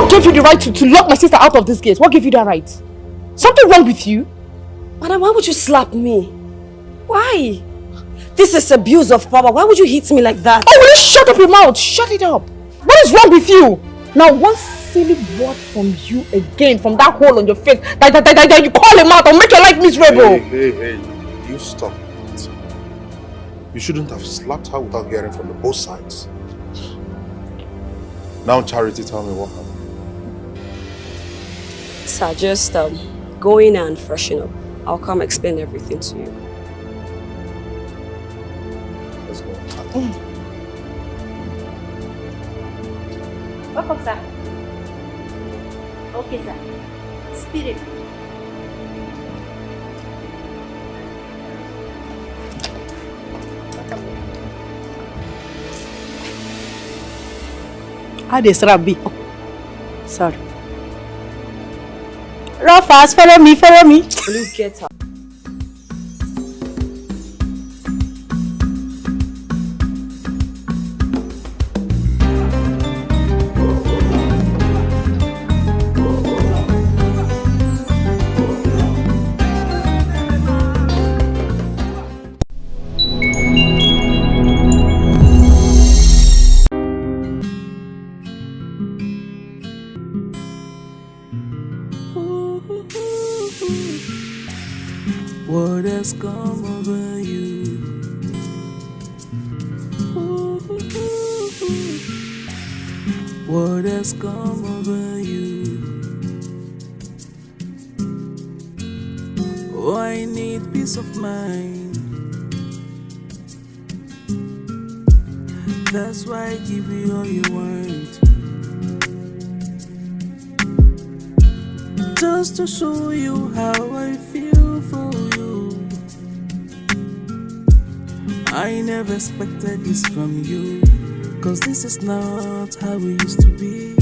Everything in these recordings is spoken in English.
What gave you the right to lock my sister out of this gate? What gave you that right? Something wrong with you? Madam, why would you slap me? Why? This is abuse of power. Why would you hit me like that? Oh, will you shut up your mouth? Shut it up. What is wrong with you? Now, one silly word from you again, from that hole on your face, that you call him out, I'll make your life miserable. Hey, you stop it. You shouldn't have slapped her without hearing from both sides. Now, Charity, tell me what happened. Sir, just go in and freshen up. I'll come explain everything to you. Let's go. Welcome, sir. Okay, sir. Spirit. How does Rabbi? Sorry. Run fast, follow me. Will you get her? What has come over you? What has come over you? Oh, I need peace of mind. That's why I give you all you want. Just to show you how I feel for you. I never expected this from you, 'cause this is not how we used to be.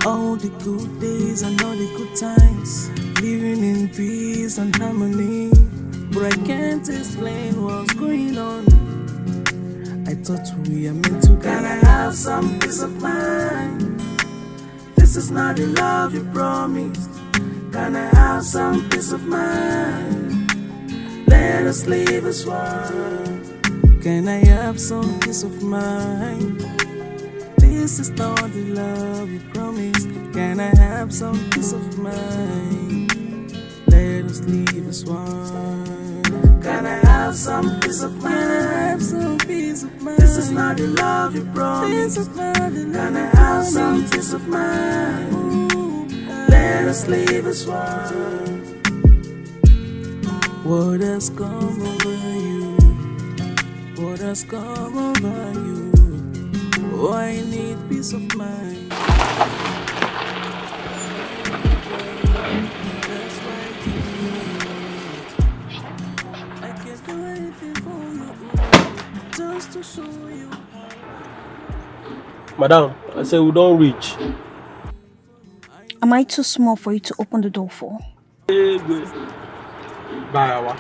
All the good days and all the good times, living in peace and harmony. But I can't explain what's going on. I thought we are meant to. Can I have some peace of mind? This is not the love you promised. Can I have some peace of mind? Let us leave this world. Can I have some peace of mind? This is not the love you promised. Can I have some peace of mind? Let us leave this world. Can I have some peace of mind? Can I have some peace of mind? This is not the love you promised. This is not the love. Can I have some peace of mind? Let us leave this world. What has come over you? What has come over you? Oh, I need peace of mind. That's why I keep you. I can't do anything for you, just to show you how. Madam, I said we don't reach. Am I too small for you to open the door for? Bye.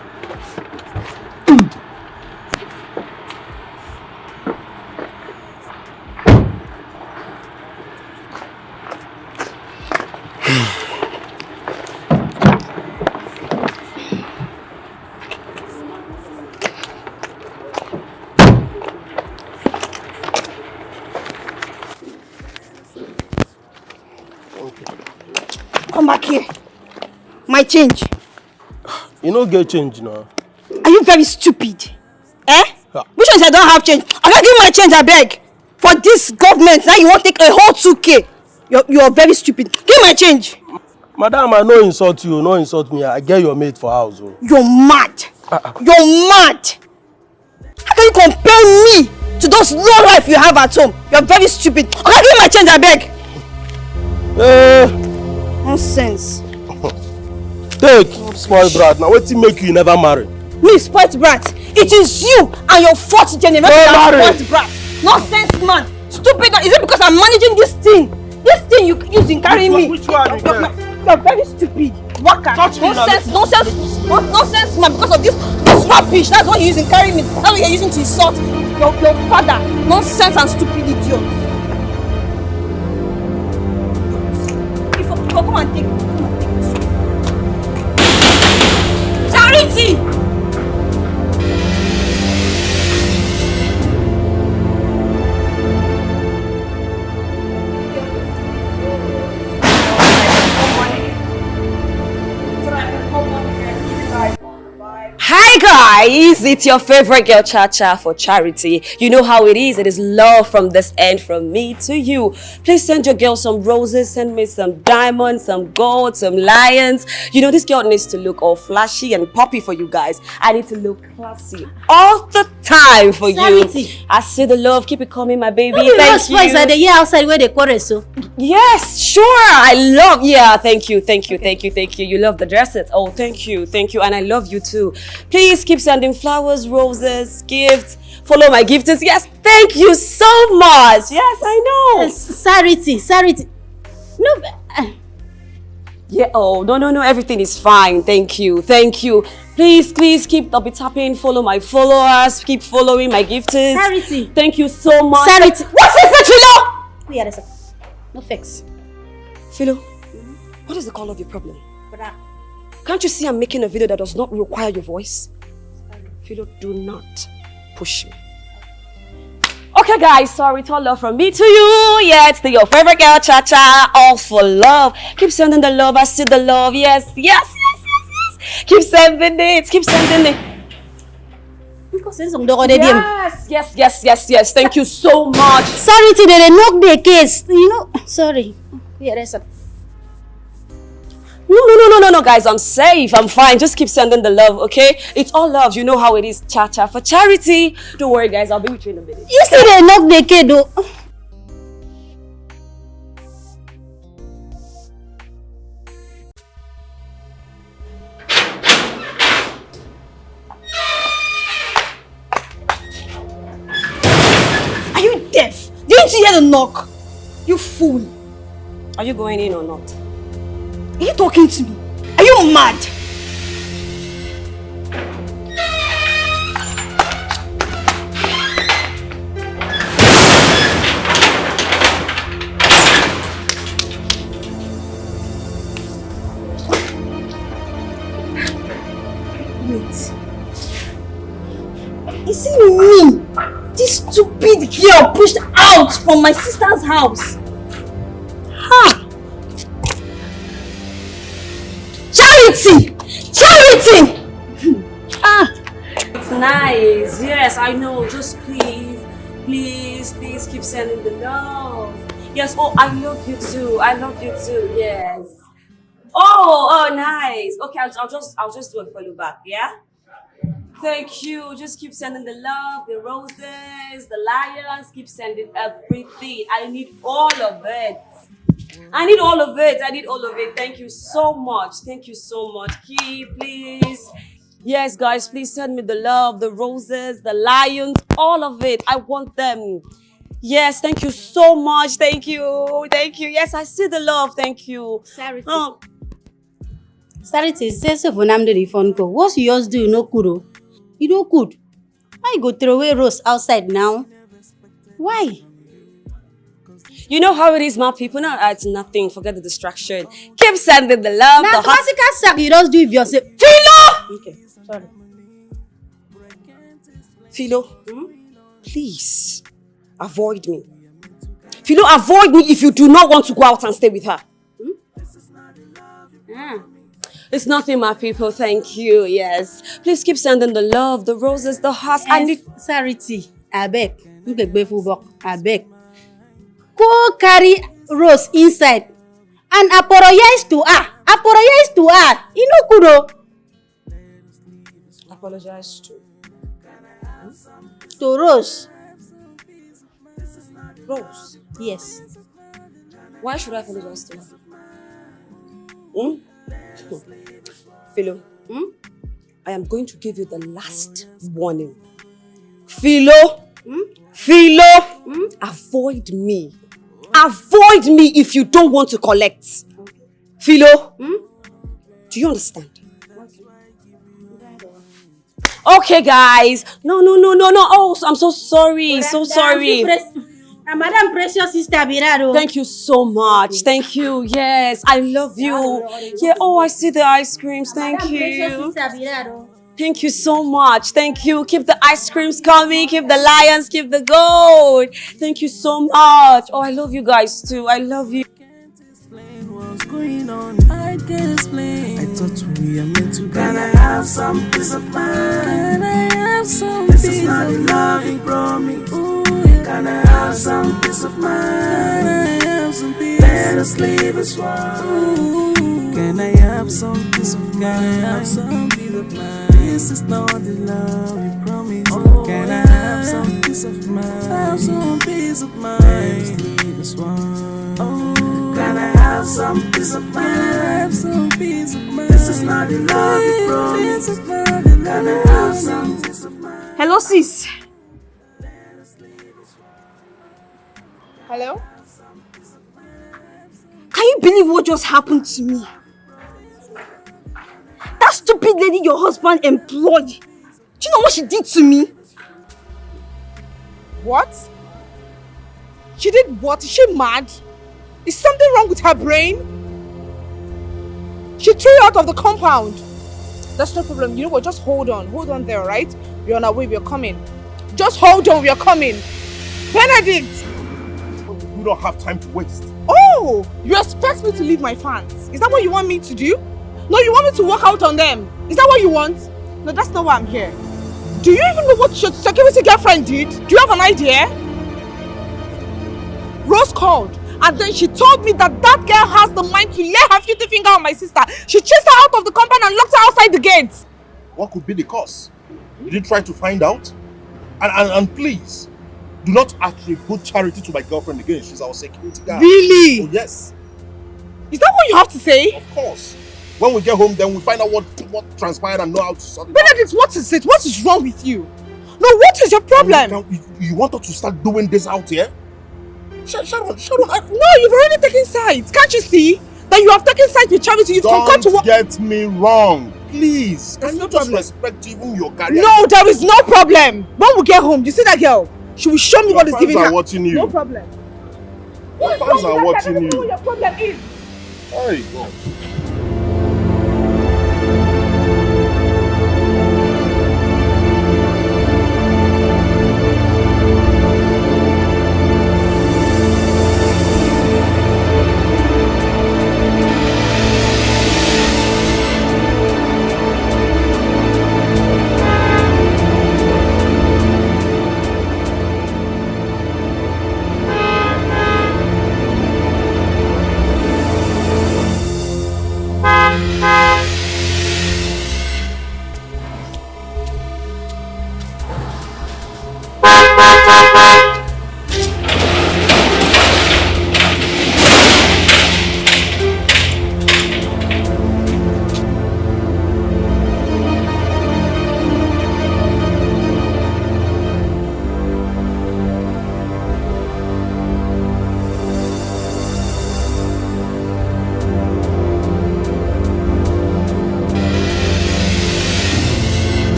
Come back here. My change. You don't get change now. Are you very stupid? Eh? Yeah. Which ones I don't have change? I can't give you my change, I beg. For this government, now you want to take a whole 2K. You're very stupid. Give my change. Madam, I no insult you, no insult me. I get your mate for house. Oh. You're mad. You're mad. How can you compare me to those low life you have at home? You're very stupid. I can't give you my change, I beg. Nonsense. Take, spoiled brat. Now, what's it make you never marry? Me, spoiled brat. It is you and your fourth generation that spoiled brat. Nonsense, man. Stupid. Is it because I'm managing this thing? This thing you using carrying me? Which one? You're very stupid. Waka. Nonsense, man. Because of this rubbish. That's what you're using carrying me. That's what you're using to insult your father. Nonsense and stupid idiot. Go, come and take it. Charity! Hi guys, it's your favorite girl Cha-Cha for Charity. You know how it is love from this end, from me to you. Please send your girl some roses, send me some diamonds, some gold, some lions. You know this girl needs to look all flashy and poppy for you guys. I need to look classy all the time for Charity. you. I see the love, keep it coming my baby. Thank Thank you. you. Are the year outside where they chorus so? Yes, sure. I love, yeah, thank you. You love the dresses. Oh, thank you. And I love you too. Please keep sending flowers, roses, gifts. Follow my gifters. Yes, thank you so much. Yes, I know. Charity. No. Yeah, oh, no, everything is fine. Thank you. Please keep tapping. Follow my followers. Keep following my gifters. Charity. Thank you so much. Charity. What's this, Philo? Wait a second. No fix. Philo, what is the call of your problem? Can't you see I'm making a video that does not require your voice? Philo, do not push me. Okay guys, sorry, it's all love from me to you. Yeah, it's your favorite girl, Cha-Cha, all for love. Keep sending the love, I see the love. Yes. Keep sending it. Yes. Thank you so much. Charity, they knock the case. You know, sorry. No, guys, I'm safe. I'm fine. Just keep sending the love, okay? It's all love. You know how it is. Cha-Cha for Charity. Don't worry, guys. I'll be with you in a minute. You see they knock the case though. Are you deaf? Didn't you hear the knock? You fool. Are you going in or not? Are you talking to me? Are you mad? Wait. Is it me? This stupid girl pushed out from my sister's house. Ha! Charity! It's nice. Yes, I know. Just please keep sending the love. Yes. Oh, I love you too. Yes. Oh, nice. Okay, I'll just do a follow back. Yeah. Thank you. Just keep sending the love, the roses, the lions. Keep sending everything. I need all of it. Thank you so much. Keep, please. Yes, guys, please send me the love, the roses, the lions, all of it. I want them. Yes, thank you so much. Thank you. Yes, I see the love. Thank you. Charity says if when I'm the phone call, what's yours do? You know, Kuro. You know, good. Why you go throw away rose outside now? Why? You know how it is, my people. No, it's nothing. Forget the distraction. Keep sending the love. Now, the classical sack, you just do it yourself. Philo! Okay, sorry. Philo, please avoid me. Philo, avoid me if you do not want to go out and stay with her. It's nothing, my people. Thank you. Yes. Please keep sending the love, the roses, the hearts. I need Charity. I beg. I beg. Go carry rose inside and apologize to her. You know, Kuro. apologize to. To Rose. Rose? Yes. Why should I apologize to her? Philo, I am going to give you the last warning. Philo, avoid me. Avoid me if you don't want to collect. Philo, do you understand? Okay, guys. No. Oh, I'm so sorry. So sorry. Madam Precious Sister Biraro. Thank you so much. Thank you. Yes, I love you. Yeah, oh, I see the ice creams. Thank Madam Precious you. Sister Biraro. Thank you so much. Thank you. Keep the ice creams coming. Keep the lions. Keep the gold. Thank you so much. Oh, I love you guys too. I love you. What's going on? I can't explain. I thought we are meant to. Can I have some peace of mind? Can I have some peace of mind? This is not a loving promise. Ooh, yeah. Can I have some peace of mind? Can I have some peace? Let us live as one. Ooh. Can I have some peace of mind? Can I have some peace of mind? This is not the love we promise. Oh, can I have some peace of mind? Have some peace of mind. Let us live as one. Oh. Can I have some peace of mind? Have some peace of mind. This is not the love you promise. Can I have some peace of mind? Hello, sis. Hello? Can you believe what just happened to me? That stupid lady your husband employed. Do you know what she did to me? What? She did what? Is she mad? Is something wrong with her brain? She threw you out of the compound. That's no problem. You know what? Just hold on. Hold on there, right? We're on our way. We're coming. Just hold on. We're coming. Benedict! We don't have time to waste. Oh! You expect me to leave my fans? Is that what you want me to do? No, you want me to walk out on them? Is that what you want? No, that's not why I'm here. Do you even know what your security girlfriend did? Do you have an idea? Rose called. And then she told me that that girl has the mind to lay her filthy finger on my sister. She chased her out of the compound and locked her outside the gate. What could be the cause? Did you try to find out? And please, do not attribute Charity to my girlfriend again. She's our security guard. Really? Oh, yes. Is that what you have to say? Of course. When we get home, then we find out what transpired and know how to sort it out. Benedict, what is it? What is wrong with you? No, what is your problem? You want us to start doing this out here? Sharon, no, you've already taken sides. Can't you see that you have taken sides with Charity? You've forgot to Don't get me wrong. Please, can you just respect even your career? No, there is no problem. When we get home, you see that girl? She will show me what is giving her. Fans are watching you. No problem. Fans are watching you. I don't know what your problem is. Oh, God.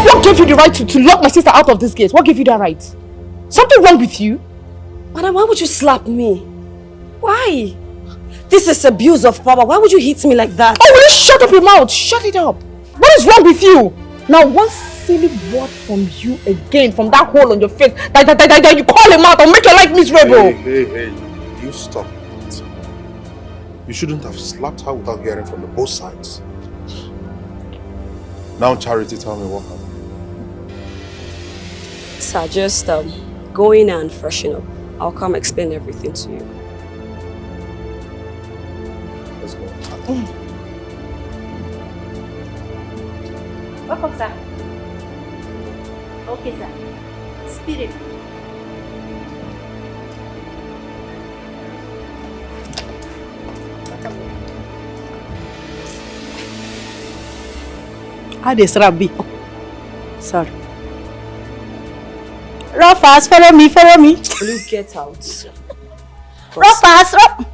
What gave you the right to lock my sister out of this gate? What gave you that right? Something wrong with you? Madam, why would you slap me? Why? This is abuse of power. Why would you hit me like that? Oh, will you shut up your mouth? Shut it up. What is wrong with you? Now, one silly word from you again, from that hole on your face, that you call him out, I'll make your life miserable. Hey, you stop it. You shouldn't have slapped her without hearing from both sides. Now, Charity, tell me what happened. Sir, just go in and freshen up. I'll come explain everything to you. Let's go. Welcome, sir. Okay, sir. Spirit. How the strap be? Oh, sorry. Run fast, follow me, follow me. Will you get out? Run fast, run.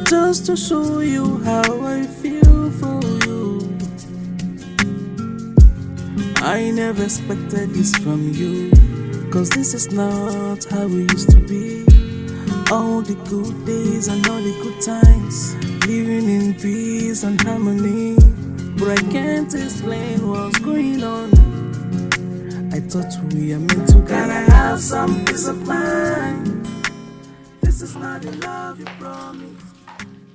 Just to show you how I feel for you. I never expected this from you, 'cause this is not how we used to be. All the good days and all the good times, living in peace and harmony. But I can't explain what's going on. I thought we are meant to. Can I have some peace of mind? This is not the love you promised.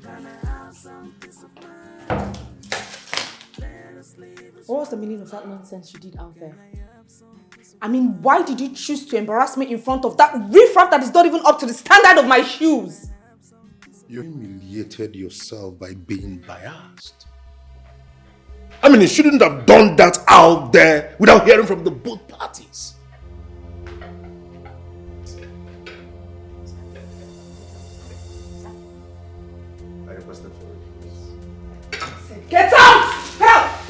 Can I have some peace of mind? What was the meaning of that nonsense you did out there? I mean, why did you choose to embarrass me in front of that riffraff that is not even up to the standard of my shoes? You humiliated yourself by being biased. I mean, you shouldn't have done that out there without hearing from the both parties. I requested for it. Get out! Help!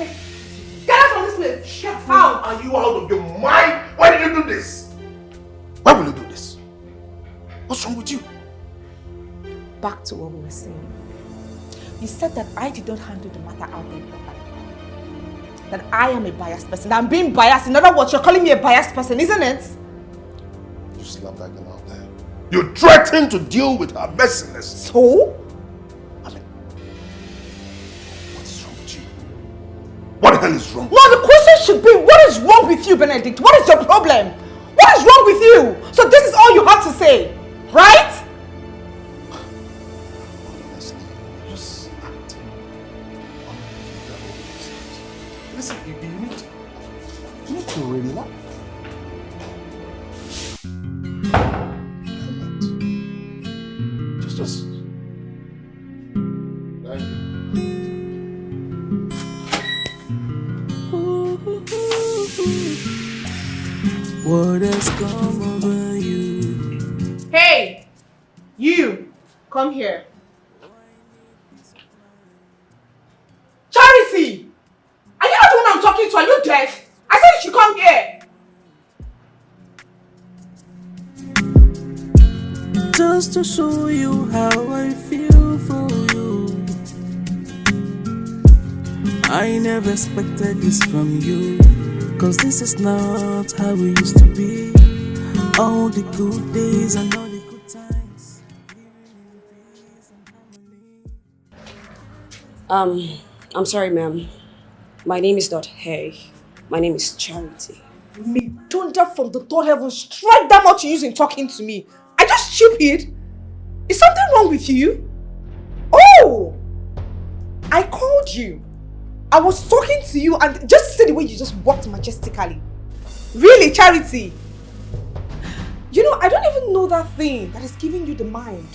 Get out from this place! Get out! Are you out of your mind? Why did you do this? Why will you do this? What's wrong with you? Back to what we were saying. You said that I did not handle the matter out there properly. That I am a biased person. I'm being biased. In other words, you're calling me a biased person, isn't it? You slapped that girl out there. You threatened to deal with her messiness. So? I mean, what is wrong with you? What the hell is wrong? No, the question should be, what is wrong with you, Benedict? What is your problem? What is wrong with you? So this is all you have to say, right? Honestly, you're just acting. Listen, you need to relax. Just. What has come over you? Hey, you, come here. Charity! Are you not the one I'm talking to? Are you deaf? I said you should come here. Just to show you how I feel for you. I never expected this from you, 'cause this is not how we used to be. All the good days and all the good times. I'm sorry, ma'am. My name is not Hey. My name is Charity. May thunder from the third heaven strike that much you use in talking to me. Are you stupid? Is something wrong with you? Oh! I called you. I was talking to you and just see the way you just walked majestically. Really, Charity? You know, I don't even know that thing that is giving you the mind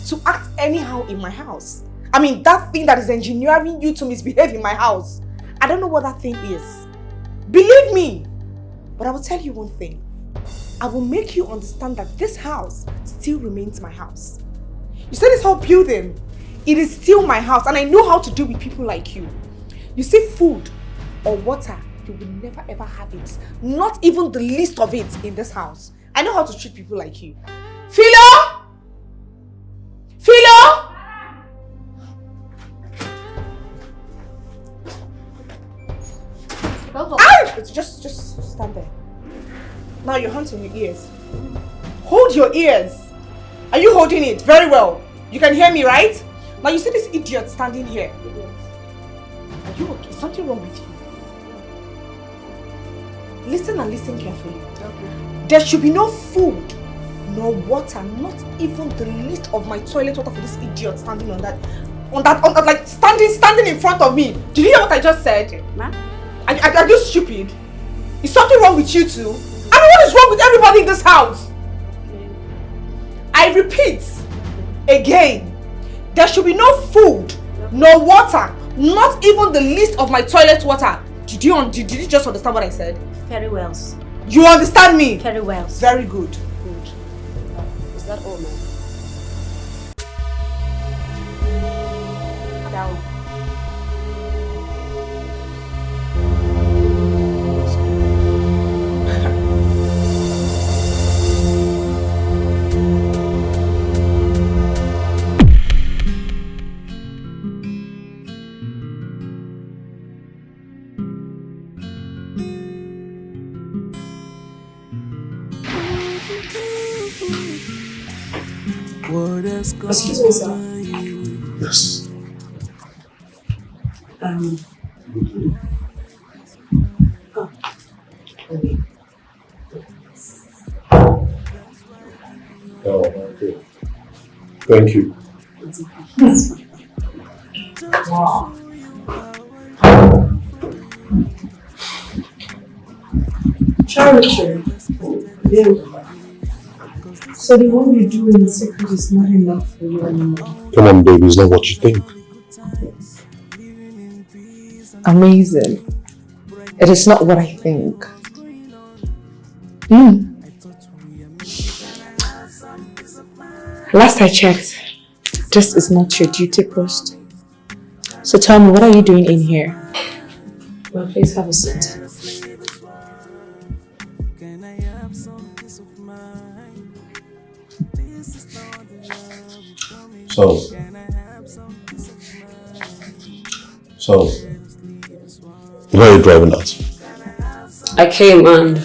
to act anyhow in my house. I mean, that thing that is engineering you to misbehave in my house. I don't know what that thing is. Believe me. But I will tell you one thing. I will make you understand that this house still remains my house. You see this whole building? It is still my house and I know how to deal with people like you. You see, food or water, you will never ever have it. Not even the least of it in this house. I know how to treat people like you. Philo! Philo! Just stand there. Now your hands on your ears. Hold your ears. Are you holding it? Very well. You can hear me, right? Now you see this idiot standing here. Are you okay? Is something wrong with you? Listen and listen carefully. Okay. There should be no food, no water, not even the least of my toilet water for this idiot standing on that, like standing in front of me. Did you hear what I just said? Ma'am? Are you stupid? Is something wrong with you too? I mean, what is wrong with everybody in this house? I repeat, again, there should be no food, no water, not even the least of my toilet water. Did you just understand what I said? Very well. You understand me? Very well. Very good. Good. Is that all, ma'am? Down. What else could Excuse me, sir. Yes. Oh, okay. Thank you. Wow. Charity. Yeah. So the one you do in secret is not enough for you anymore. Come on, baby, it's not what you think. Amazing. It is not what I think. Last I checked, this is not your duty post. So tell me, what are you doing in here? Well, please have a seat. So, where are you driving at? I came and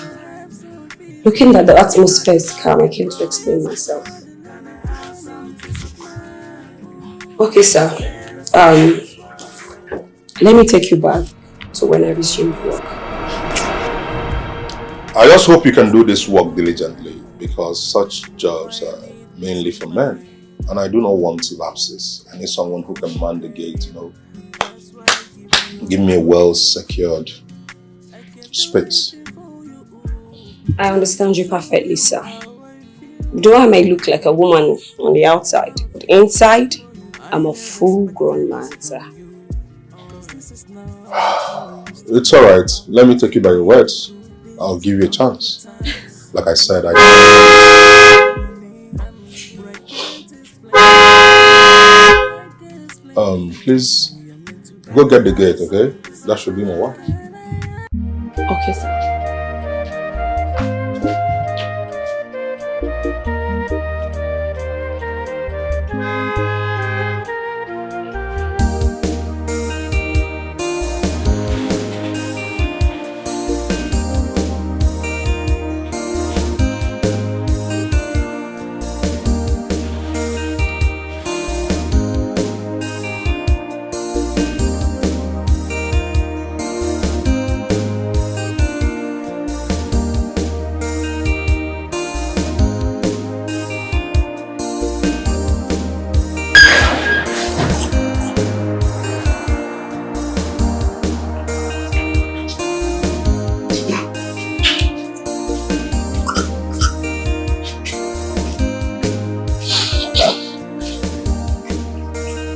looking that the atmosphere is calm, I came to explain myself. Okay, sir. Let me take you back to when I resumed work. I just hope you can do this work diligently because such jobs are mainly for men. And I do not want lapses. I need someone who can man the gate, Give me a well-secured space. I understand you perfectly, sir. Though I may look like a woman on the outside, but inside, I'm a full-grown man, sir. It's alright. Let me take you by your words. I'll give you a chance. Like I said, please go get the gate, okay? That should be my wife. Okay, sir.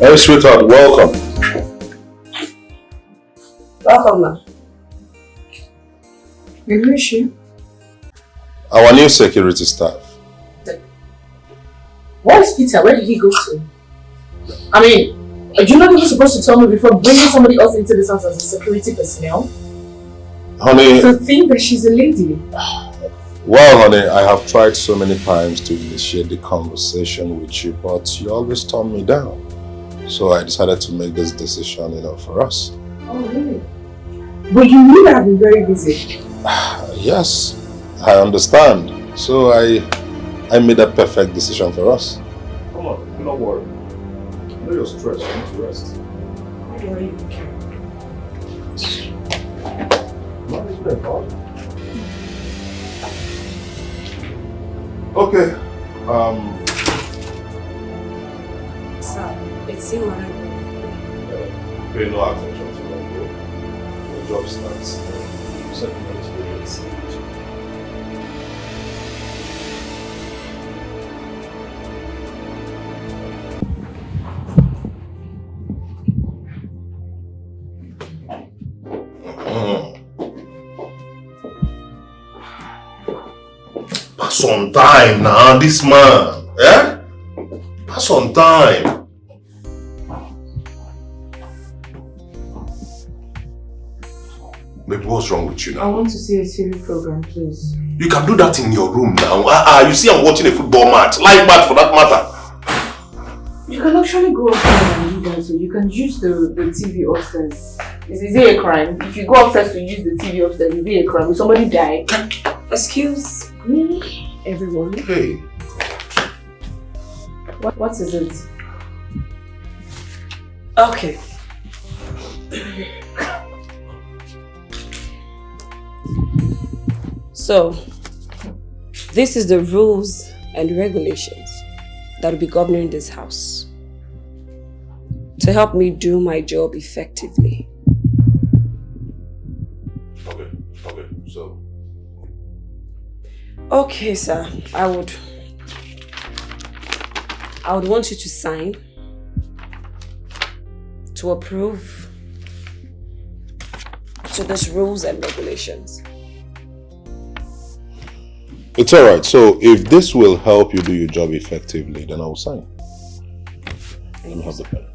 Hey, sweetheart, welcome. Welcome, ma'am. Who is she? Our new security staff. What is Peter? Where did he go to? I mean, are you not even supposed to tell me before bringing somebody else into this house as a security personnel? Honey. To think that she's a lady. Well, honey, I have tried so many times to initiate the conversation with you, but you always turn me down. So I decided to make this decision, for us. Oh, really? But you knew that I've been very busy. Yes, I understand. So I made a perfect decision for us. Come on, do not worry. I know you're stressed, you need to rest. Why do I even care? Okay. Sir, it's in my Pay no attention to that, bro. Your job starts. Set the experience. Pass on time now, this man. Eh? Pass on time. Baby, what's wrong with you now? I want to see a TV program, please. You can do that in your room now. You see I'm watching a football match. Live match for that matter. You can actually go upstairs and do that, so you can use the TV upstairs. Is it a crime? If you go upstairs to use the TV upstairs, is it a crime? Will somebody die? Excuse me, everyone. Hey. What is it? Okay. So, this is the rules and regulations that will be governing this house to help me do my job effectively. Okay, so... Okay, sir. I would want you to sign to approve to these rules and regulations. It's alright, so if this will help you do your job effectively, then I'll sign. Let me have the pen.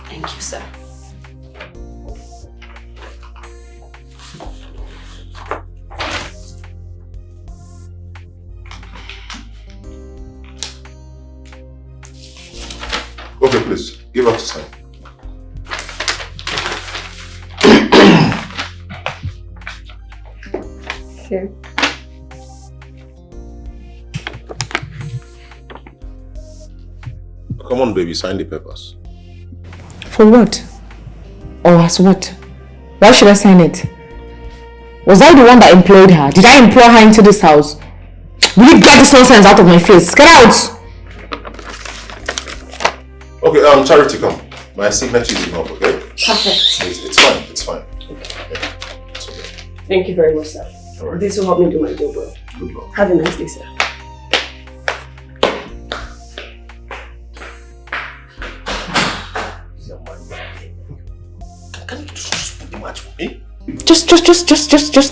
Thank you, sir. Okay, please, give us a sign. Okay. Come on, baby, sign the papers. For what? Or as what? Why should I sign it? Was I the one that employed her? Did I employ her into this house? Will you get this nonsense out of my face? Get out! Okay, Charity, come. My signature is enough, okay? Perfect. It's fine, it's fine. Yeah, it's okay. Thank you very much, sir. All right. This will help me do my job well. Good luck. Have a nice day, sir. Can you just put the match for me? Just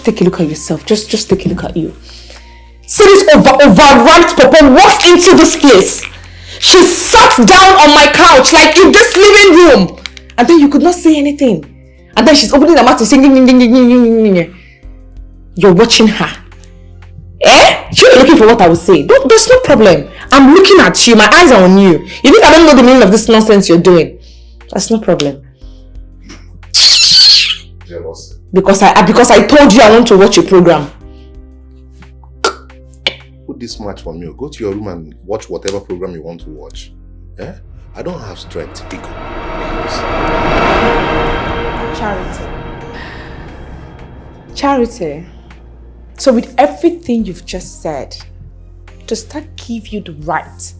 take a look at yourself. Just take a look at you. See this overranked papa walks into this place. She sat down on my couch like in this living room. And then you could not say anything. And then she's opening her mouth and saying, you're watching her. Eh? You're looking for what I would say. There's no problem. I'm looking at you. My eyes are on you. You think I don't know the meaning of this nonsense you're doing? That's no problem. Jealous. Because I told you I want to watch your program. Put this match for me. Go to your room and watch whatever program you want to watch. Yeah? I don't have strength. Pick up. Charity. So with everything you've just said, does that give you the right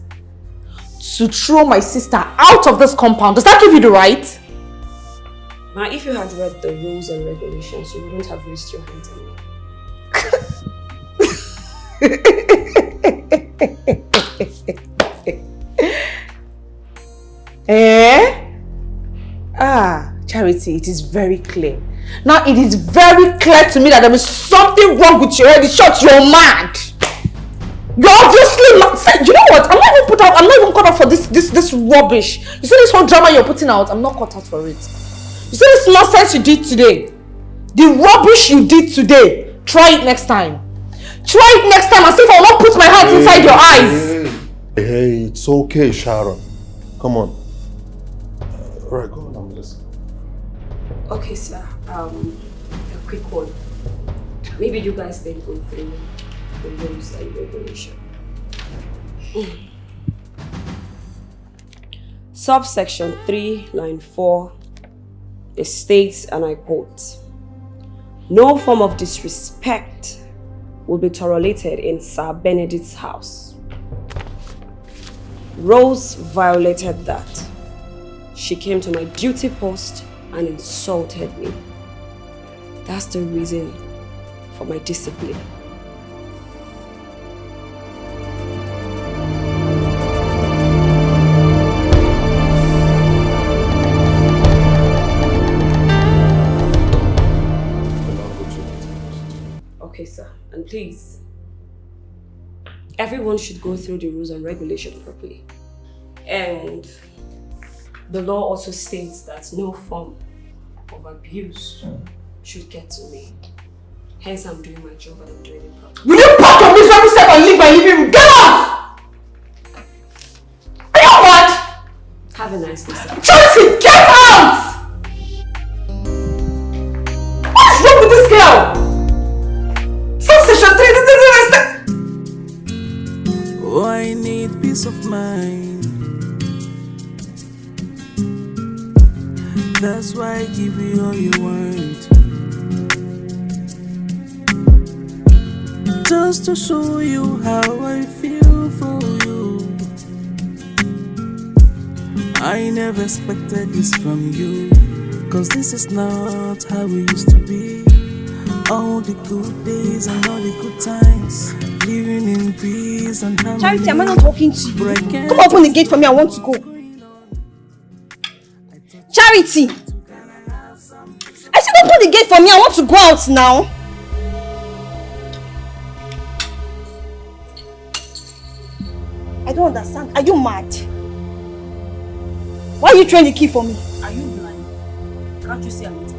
to throw my sister out of this compound? Does that give you the right? Now, if you had read the rules and regulations, you wouldn't have raised your hand on me. Charity, it is very clear. Now it is very clear to me that there is something wrong with your head. In short, you're mad. You're obviously mad. You know what? I'm not even caught up for this rubbish. You see this whole drama you're putting out? I'm not caught out for it. You see this nonsense you did today? The rubbish you did today. Try it next time. Try it next time and see if I will not put my hands inside your eyes. Hey, it's okay, Sharon. Come on. Alright, go on, I'm listening. Okay, sir. A quick one. Maybe you guys didn't go through the rules and regulation. Subsection 3, line 4, it states, and I quote, "No form of disrespect will be tolerated in Sir Benedict's house." Rose violated that. She came to my duty post and insulted me. That's the reason for my discipline. Okay, sir. And please, everyone should go through the rules and regulations properly. And the law also states that no form of abuse should get to me. Hence, I'm doing my job and I'm doing it properly. Will you pack your miserable self and leave my living room? Get out! Are you mad? Have a nice day, sir. Chelsea, get out! What's wrong with this girl? Subsection 3, Oh, I need need peace of mind. That's why I give you all you want. Just to show you how I feel for you. I never expected this from you, 'cause this is not how we used to be. All the good days and all the good times, living in peace and harmony. Charity, am I not talking to you? Come open the gate for me, I want to go. Charity! I said open the gate for me, I want to go out now. I don't understand. Are you mad? Why are you trying the key for me? Are you blind? Can't you see I'm eating?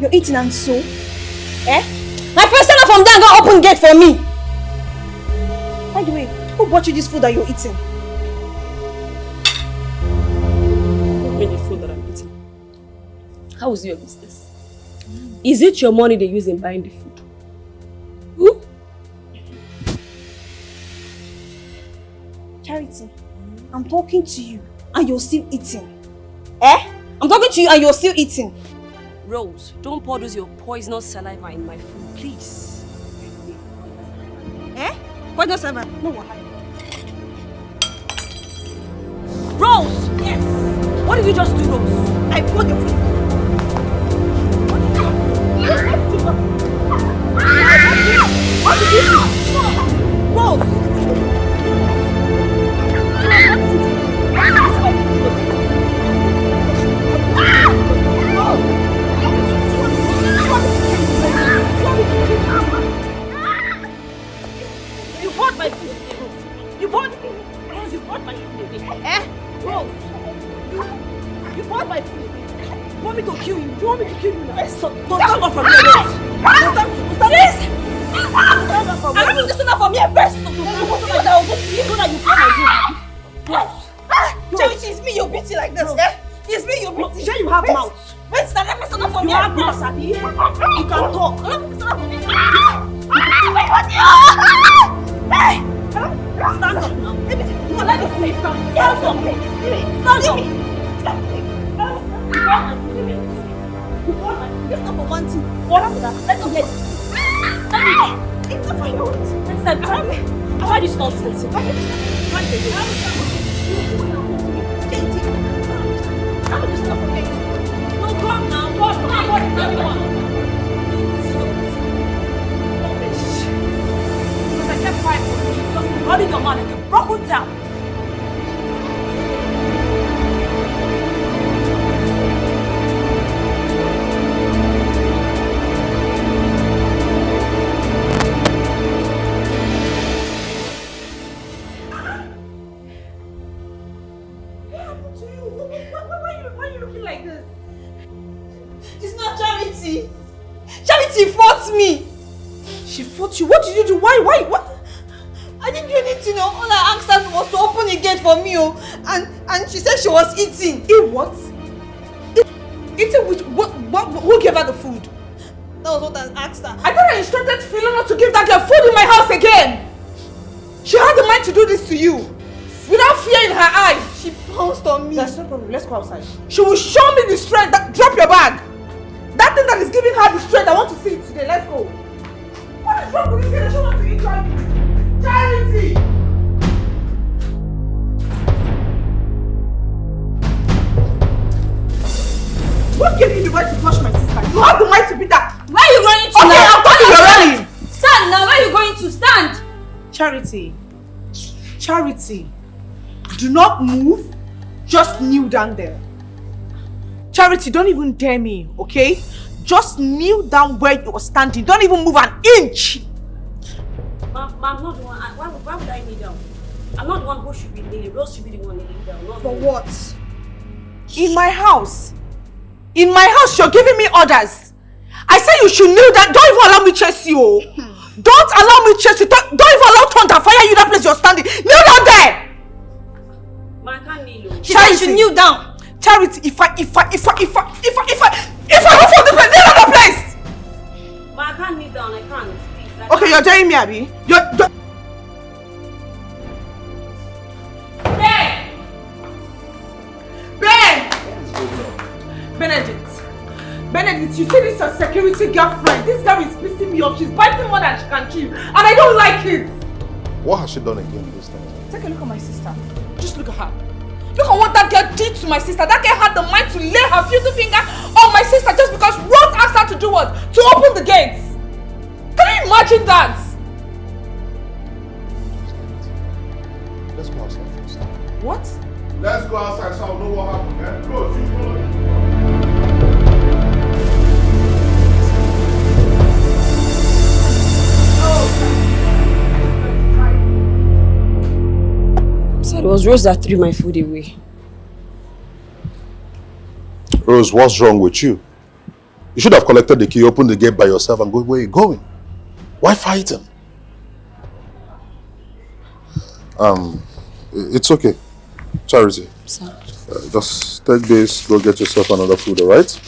You're eating and so? Eh? My friend, stand up from there and go open gate for me. By the way, who bought you this food that you're eating? What made the food that I'm eating? How is it your business? Is it your money they use in buying the food? Who? Charity, I'm talking to you and you're still eating. Eh? I'm talking to you and you're still eating. Rose, don't pour those your poisonous saliva in my food, please. Eh? Poisonous saliva? No, what? Rose! Yes! What did you just do, Rose? I poured your food. What did you do? What did you do? Rose! You bought my food away, Rose. You bought my food away. Eh? Rose! You bought my food away. You want me to kill you? You want me to kill you now? Don't stand up from here, Rose. Please! I want you to stand up for me first. So that you come and do. Charity, it's me you're beating like this, eh? It's me you're beating. Sure you have mouth. Wait, stand up for me. You have mouth, Abi. You can talk. Stand up for me. Stand up now. Let me see you stand. Stand up. Stand up. It's not for one thing. What happened? Let me get it. It's not for you. Next time, try this nonsense. Try this. No, come now. Come on. Because I kept quiet for you. Because you're running your mouth and you're broken down. Charity fought me. She fought you? What did you do? Why? What? I didn't do anything. All I asked her was to open the gate for me. And she said she was eating. Eat what? Eating which? What? Who gave her the food? That was what I asked her. I thought I instructed Philo not to give that girl food in my house again. She had the mind to do this to you. Without fear in her eyes. She pounced on me. That's no problem. Let's go outside. She will show me the strength. Drop your bag. That thing that is giving her the strength, I want to see it today. Let's go. What is wrong with this girl? She wants to eat Charity. What gave you the right to touch my sister? You have the right to beat her. Where are you going to now? Okay, I'm telling you already. Stand now. Where are you going to stand? Charity. Do not move. Just kneel down there. Charity, don't even dare me, okay? Just kneel down where you are standing. Don't even move an inch. Ma'am, I'm not the one. Why would I kneel down? I'm not the one who should be kneeling. Rose should be the one kneeling down. Not For me. what? In my house, you're giving me orders. I say you should kneel down. Don't even allow me chase you. Don't allow me chase you. Don't even allow thunder fire you that place you're standing. Kneel down there. Man, I can't kneel. She said you should kneel down. Charity, if I go for the place, kneel on the place. Man, I can't kneel down. I can't. Please. Okay, you're daring me, Abby. said it. You said it's a security girlfriend. This girl is pissing me off. She's biting more than she can chew. And I don't like it. What has she done again this time? Take a look at my sister. Just look at her. Look at what that girl did to my sister. That girl had the mind to lay her filthy finger on my sister just because Rose asked her to do what? To open the gates. Can you imagine that? Let's go outside first. What? Let's go outside so I'll know what happened, man. Go, you follow me. So it was Rose that threw my food away. Rose, what's wrong with you? You should have collected the key, opened the gate by yourself and go where you're going. Why fight him? It's okay. Charity. Sir. Just take this, go get yourself another food, alright?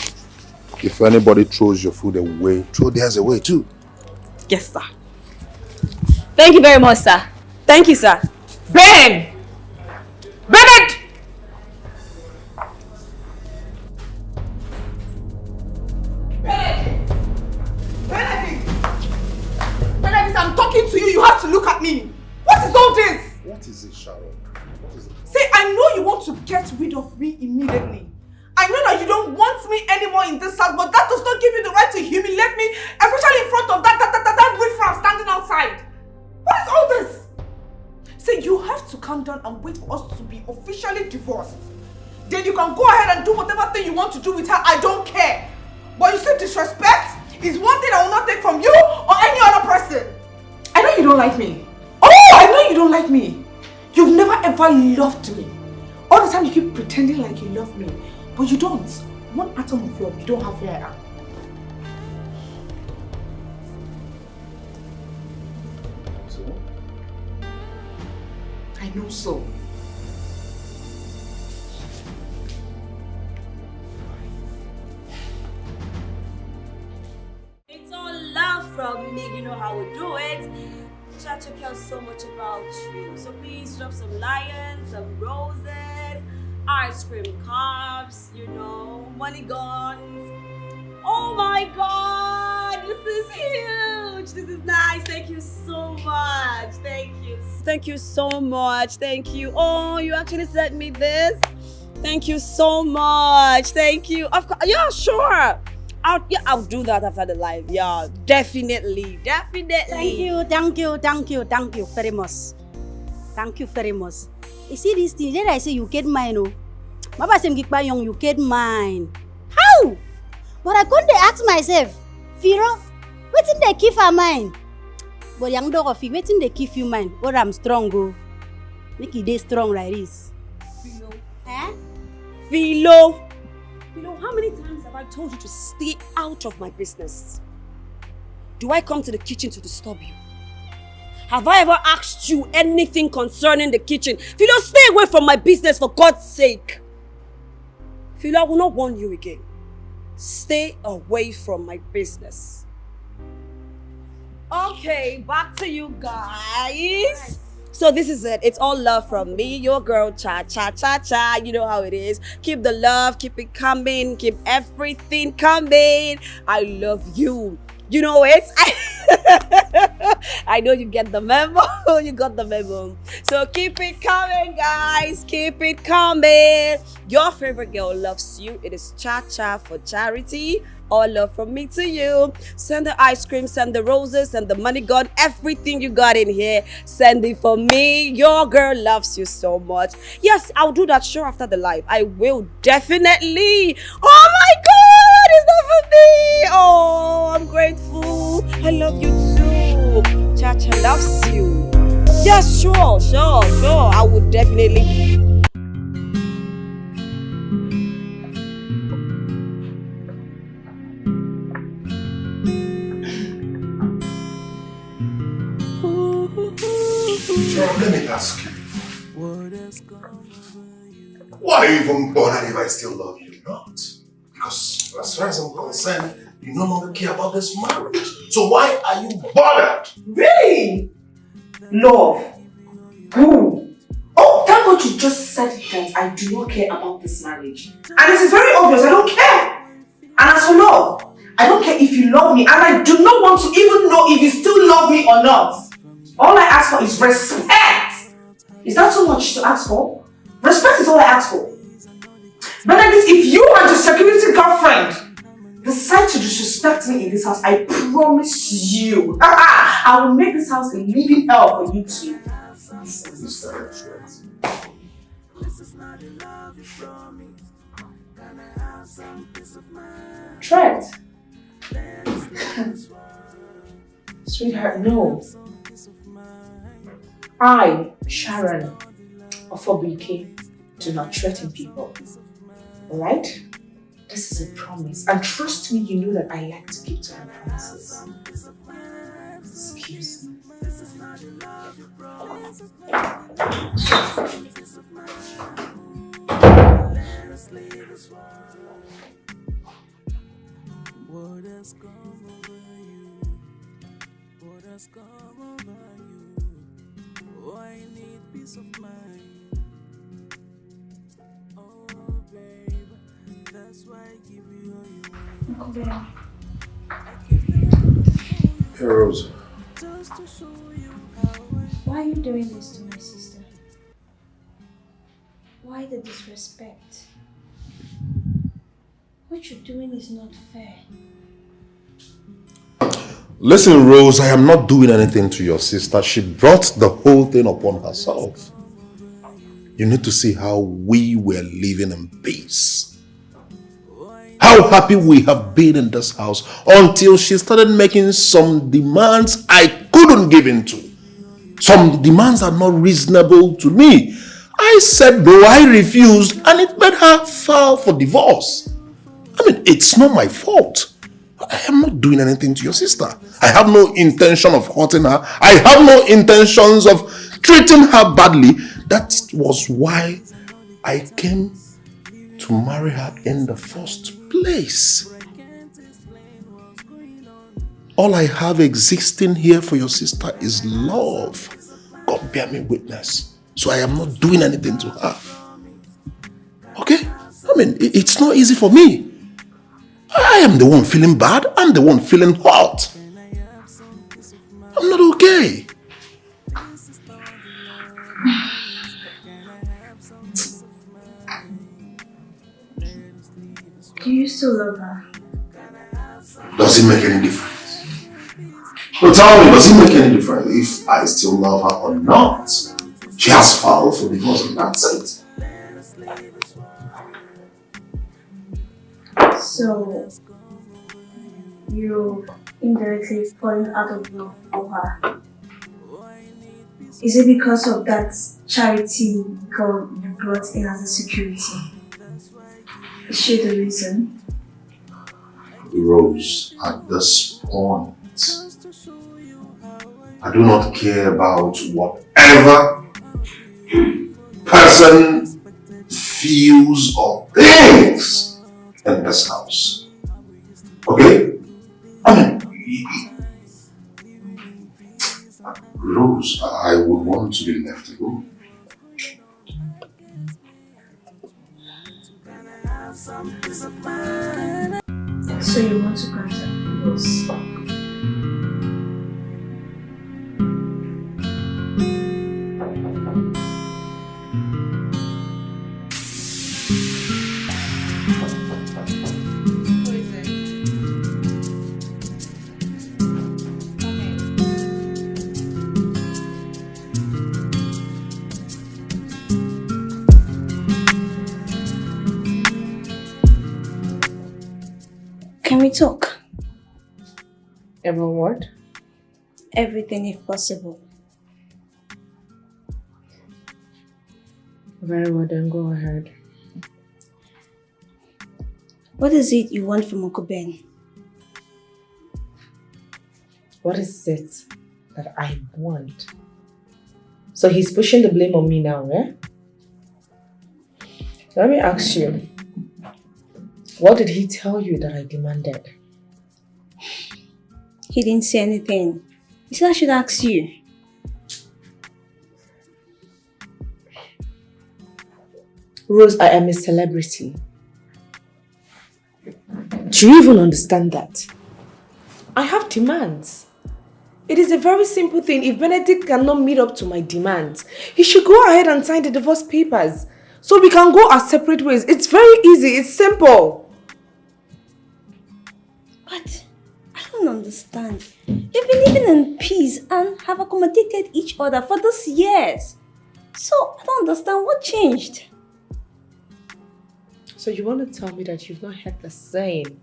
If anybody throws your food away, throw theirs away too. Yes, sir. Thank you very much, sir. Thank you, sir. Ben! Bennett! Benedict, I'm talking to you. You have to look at me. What is all this? What is it, Sharon? What is it? See, I know you want to get rid of me immediately. I know that you don't want me anymore in this house, but that does not give you the right to humiliate me, especially in front of that riffraff standing outside. What is all this? See, you have to calm down and wait for us to be officially divorced. Then you can go ahead and do whatever thing you want to do with her. I don't care. But you say disrespect is one thing I will not take from you or any other person. I know you don't like me. Oh, I know you don't like me. You've never ever loved me. All the time you keep pretending like you love me, but you don't. One atom of love you don't have here I am. I know so. It's all love from me, you know how we do it. Chacha cares so much about you. So please drop some lions, some roses, ice cream cups, you know, money guns. Oh my god, this is huge. This is nice. Thank you so much. Thank you. Thank you so much. Thank you. Oh, you actually sent me this. Thank you so much. Thank you. Of course. Yeah, sure. I'll do that after the live. Yeah, definitely. Thank you very much. Thank you very much. You see this thing, then I say you get mine, oh. Mama say you get mine. How? But I couldn't ask myself, Firo, what's in the key for mine? But young dog of you, what's in the key for mine? But I'm strong, go. Make it day strong like this. Philo. Eh? Philo. You know, how many times have I told you to stay out of my business? Do I come to the kitchen to disturb you? Have I ever asked you anything concerning the kitchen? Philo, stay away from my business for God's sake. Philo, I will not warn you again. Stay away from my business. Okay, back to you guys. So this is it. It's all love from me, your girl, cha cha cha cha. You know how it is. Keep the love, keep it coming, keep everything coming. I love you. You know it. I know you get the memo. You got the memo. So keep it coming, guys. Keep it coming. Your favorite girl loves you. It is Cha Cha for charity. All love from me to you. Send the ice cream, send the roses, send the money gun, everything you got in here. Send it for me. Your girl loves you so much. Yes, I'll do that sure after the live. I will definitely. Oh my God, it's not for me. Oh, I'm grateful. I love you too. Chacha loves you. Yes, sure. I would definitely. Let me ask you. Why are you even bothered if I still love you or not? Because as far as I'm concerned, you no longer care about this marriage. So why are you bothered? Really? Love? Who? Oh, thank God you just said that I do not care about this marriage. And it is very obvious, I don't care. And as for love, I don't care if you love me, and I do not want to even know if you still love me or not. All I ask for is respect. Is that too much to ask for? Respect is all I ask for. Benedict, if you and your security girlfriend decide to disrespect me in this house, I promise you, I will make this house a living hell for you two. Threat? Sweetheart, no. I, Sharon, of Obike, do not threaten people. Alright? This is a promise. And trust me, you know that I like to keep to my promises. Excuse me. What has come over you? What has come over you? Oh, I need peace of mind. Oh, babe, that's why I give you all you want. Hey, Rose. Why are you doing this to my sister? Why the disrespect? What you're doing is not fair. Listen, Rose, I am not doing anything to your sister. She brought the whole thing upon herself. You need to see how we were living in peace. How happy we have been in this house until she started making some demands I couldn't give in to. Some demands are not reasonable to me. I said no, I refused, and it made her file for divorce. I mean, it's not my fault. I am not doing anything to your sister. I have no intention of hurting her. I have no intentions of treating her badly. That was why I came to marry her in the first place. All I have existing here for your sister is love. God bear me witness. So I am not doing anything to her. Okay? I mean, it's not easy for me. I am the one feeling bad. I'm the one feeling hot. I'm not okay. Do you still love her? Does it make any difference? No, tell me, does it make any difference if I still love her or not? She has filed for divorce and that's it. So, you're indirectly falling out of love for her. Is it because of that charity girl you brought in as a security? Is she the reason? Rose, at this point, I do not care about whatever person feels or thinks in this house. Okay? I mean, Rose, I would want to be left alone. So you want to grant her divorce? Can we talk? About what? Everything if possible. Very well, then go ahead. What is it you want from Uncle Ben? What is it that I want? So he's pushing the blame on me now, eh? Let me ask you. What did he tell you that I demanded? He didn't say anything. He said I should ask you. Rose, I am a celebrity. Do you even understand that? I have demands. It is a very simple thing. If Benedict cannot meet up to my demands, he should go ahead and sign the divorce papers so we can go our separate ways. It's very easy. It's simple. But I don't understand. You've been living in peace and have accommodated each other for those years. So I don't understand what changed. So you want to tell me that you've not heard the saying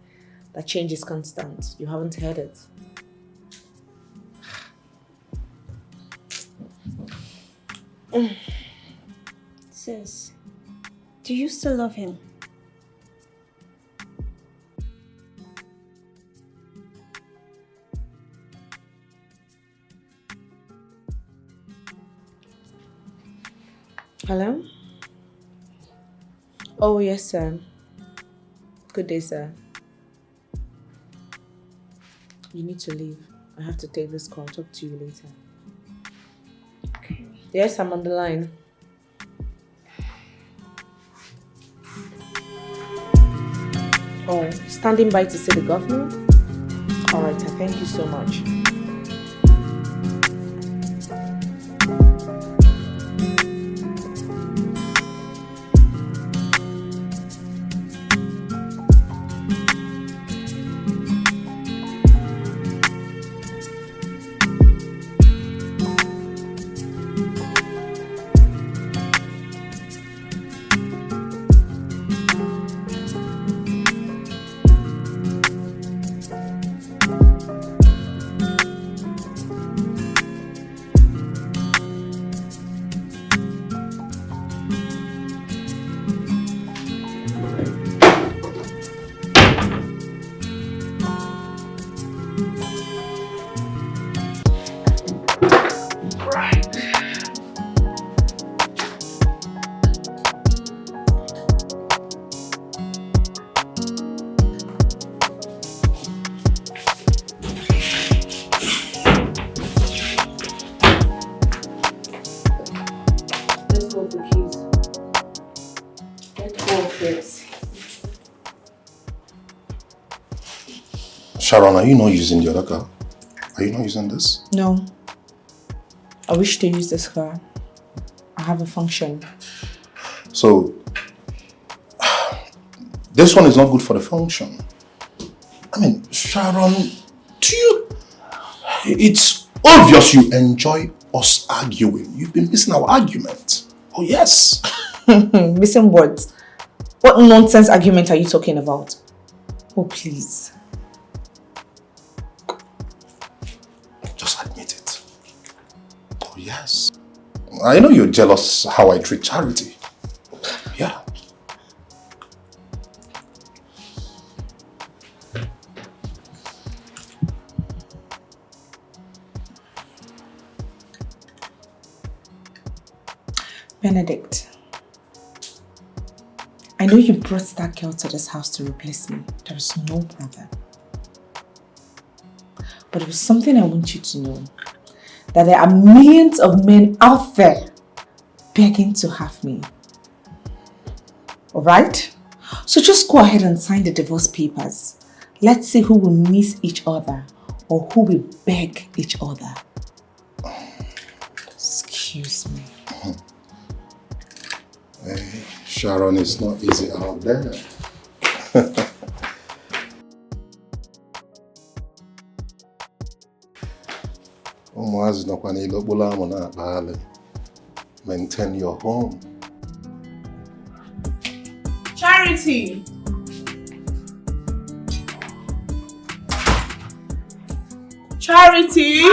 that change is constant? You haven't heard it? Sis, do you still love him? Hello? Oh, yes, sir. Good day, sir. You need to leave. I have to take this call. Talk to you later. Okay. Yes, I'm on the line. Oh, standing by to see the governor? Alright, thank you so much. Sharon, are you not using the other car? Are you not using this? No. I wish to use this car. I have a function. So, this one is not good for the function. I mean, Sharon, it's obvious you enjoy us arguing. You've been missing our argument. Oh, yes. Missing what? What nonsense argument are you talking about? Oh, please. Just admit it. Oh, yes. I know you're jealous how I treat Charity. Yeah. Benedict, I know you brought that girl to this house to replace me. There is no problem. But there is something I want you to know. That there are millions of men out there begging to have me. Alright? So just go ahead and sign the divorce papers. Let's see who will miss each other or who will beg each other. Excuse me. Hey, Sharon, it's not easy out there. Maintain your home. Charity! Charity!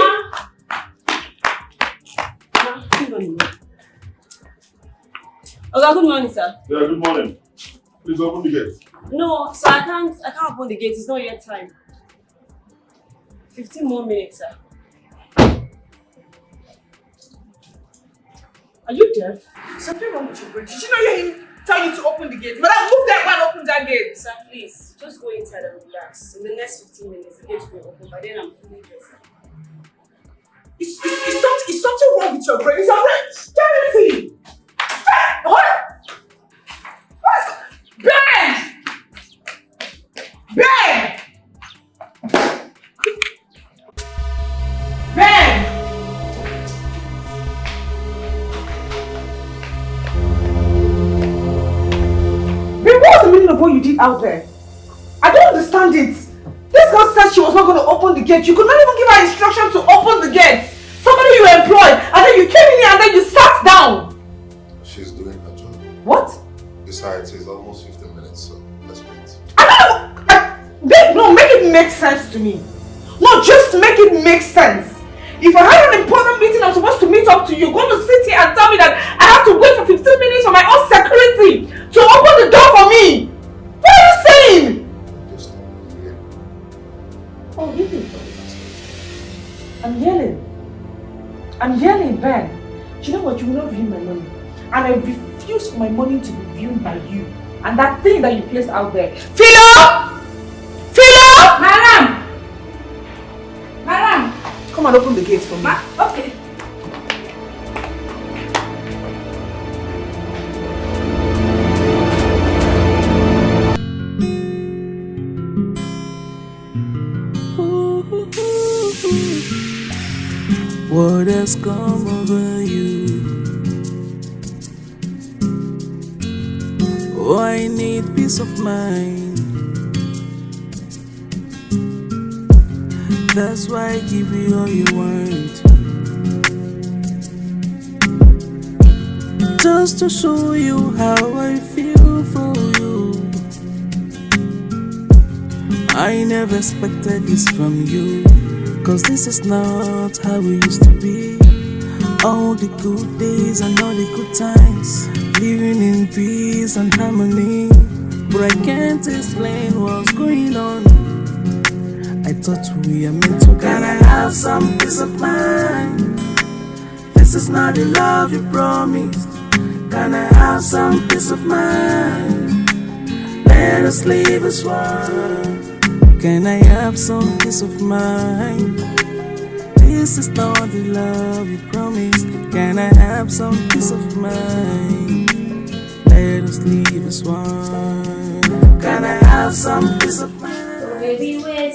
Okay, good morning, sir. Yeah, good morning. Please open the gate. No, sir, I can't open the gate. It's not yet time. 15 more minutes, sir. Are you deaf? Something wrong with your brain. Did you not hear him tell you to open the gate? But I move that man, open that gate. Sir, please, just go inside and relax. In the next 15 minutes, the gate will be open. By then, I'm fully dressed. Is something wrong with your brain? Is your brain? Charity! What? Ben! of what you did out there? I don't understand it. This girl said she was not going to open the gate. You could not even give her instructions to open the gate. Somebody you employed, and then you came in here and then you sat down. She's doing her job. What? Besides, it's almost 15 minutes, so let's wait. No, make it make sense to me. No, just make it make sense. If I had an important meeting I'm supposed to meet up to, you're going to sit here and tell me that I have to wait for 15 minutes for my own security to open the door for me. What are you saying? Just here. Oh, really? I'm yelling, Ben. Do you know what? You will not ruin my money. And I refuse for my money to be ruined by you. And that thing that you placed out there. Philo! Madam! Madam! Come and open the gate for me. Okay. What has come over you? Oh, I need peace of mind. That's why I give you all you want. Just to show you how I feel for you. I never expected this from you, 'cause this is not how we used to be. All the good days and all the good times, living in peace and harmony. But I can't explain what's going on. I thought we are meant to. Can I have some peace of mind? This is not the love you promised. Can I have some peace of mind? Let us live as one. Can I have some peace of mind? This is not the love you promised. Can I have some peace of mind? Let us live as one. Can I have some peace of mind? Oh, baby, wait.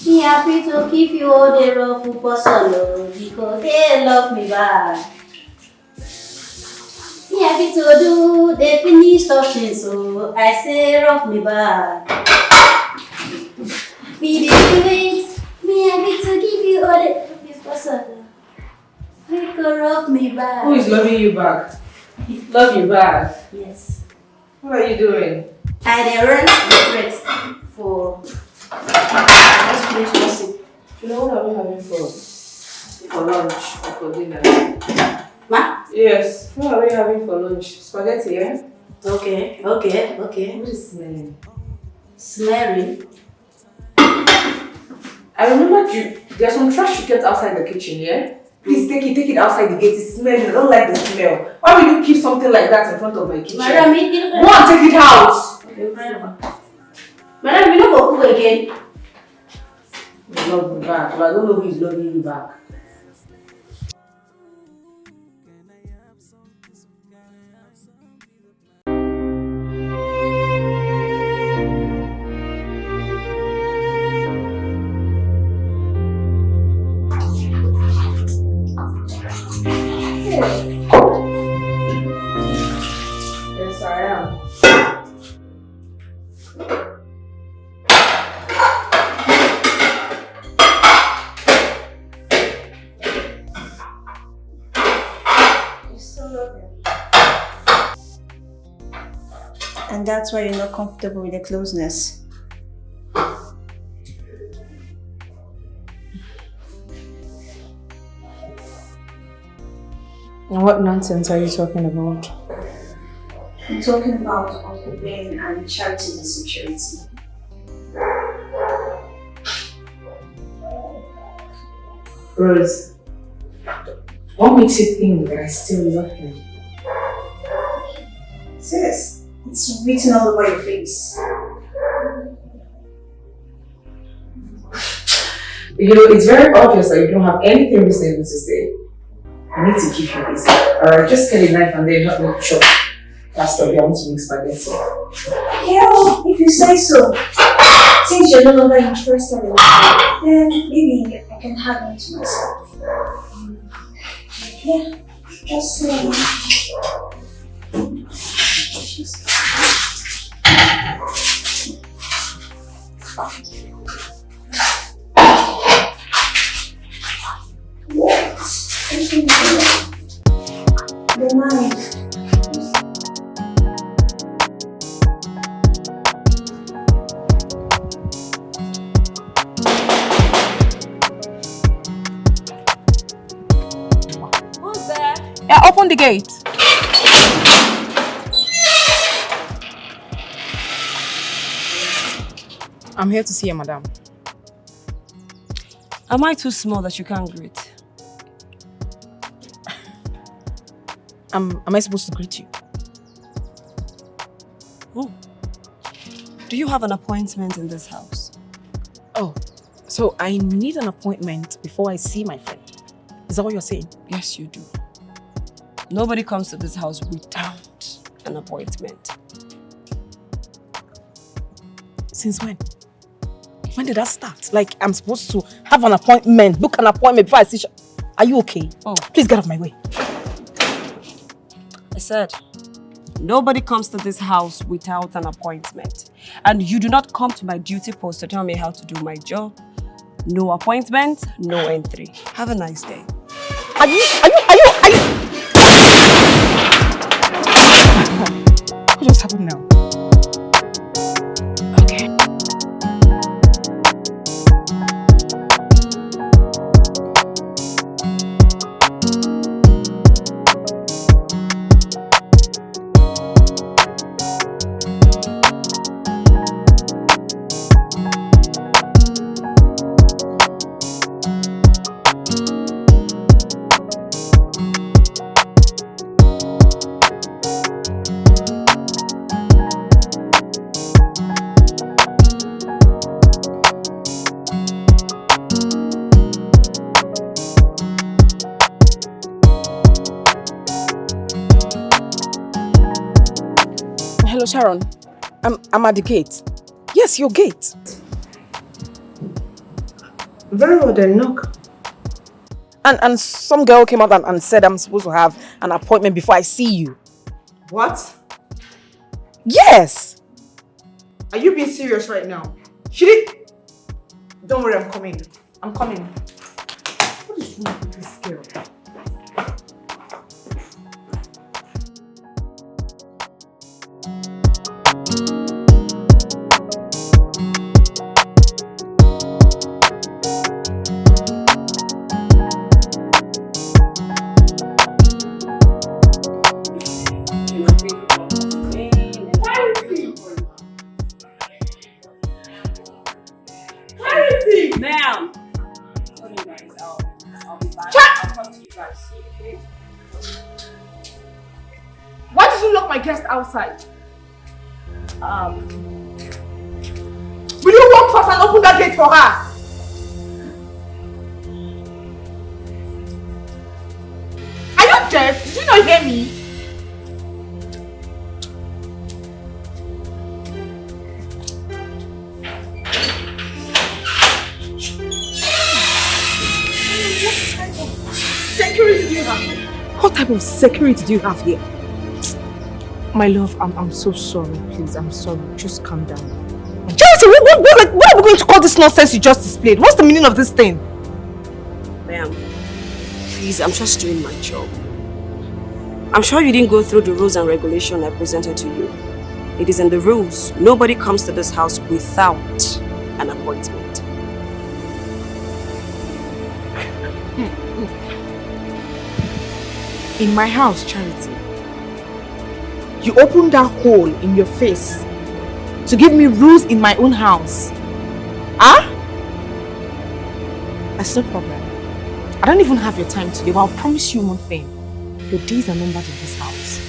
Me happy to keep you all the rough person because they love me back. Me happy to do the finished touching, so I say rough me back. Me wait. Me happy to give you all the rough person. Make her rough me back. Who is loving you back? Love you back? Yes. What are you doing? I dey rent the bread for. Let's finish gossip. You know what are we having for lunch or for dinner? Ma? Yes. What are we having for lunch? Spaghetti, yeah? Okay. What is smelling? Smelling? I remember there's some trash you kept outside the kitchen, yeah? Please take it outside the gate. It's smelling. I don't like the smell. Why would you keep something like that in front of my kitchen? Madam, Go and take it out! Madam, you don't go cook again. You love me back, but I don't know who is loving you back. Yes, I am. And that's why you're not comfortable with the closeness. What nonsense are you talking about? I'm talking about Uncle Ben and Charity's insecurity. Rose, what makes you think that I still love him? Sis, it's written all over your face. You know, it's very obvious that you don't have anything reasonable to say. I need to keep you busy. Alright, just get a knife and then help me chop. Pastor, I want to make spaghetti. Yeah, well, if you say so. Since you're no longer interested in it, then maybe I can have it to myself. Yeah, just say. The knife. Who's there? Yeah, open the gate. I'm here to see you, madam. Am I too small that you can't greet? Am I supposed to greet you? Oh. Do you have an appointment in this house? Oh, so I need an appointment before I see my friend. Is that what you're saying? Yes, you do. Nobody comes to this house without an appointment. Since when? When did that start? Like, I'm supposed to have an appointment, book an appointment before I see... Are you okay? Oh. Please get out of my way. I said, nobody comes to this house without an appointment. And you do not come to my duty post to tell me how to do my job. No appointment, no entry. Have a nice day. Are you... What just happened now? Okay. Hello, Sharon. I'm at the gate. Yes, your gate. Very well then, knock. And some girl came out and said I'm supposed to have an appointment before I see you. What? Yes! Are you being serious right now? She did... Don't worry, I'm coming. I'm coming. What is wrong with this girl? Ma'am! Why did you lock my guest outside? Will you walk fast and open that gate for her? Are you deaf? Did you not hear me? Security do you have? What type of security do you have here? My love, I'm so sorry. Please, I'm sorry. Just calm down. Charity, what are we going to call this nonsense you just displayed? What's the meaning of this thing? Ma'am, please, I'm just doing my job. I'm sure you didn't go through the rules and regulations I presented to you. It is in the rules. Nobody comes to this house without an appointment. In my house, Charity, you opened that hole in your face to give me rules in my own house. Huh? That's no problem. I don't even have your time today, but I'll promise you one thing. Your days are numbered in this house.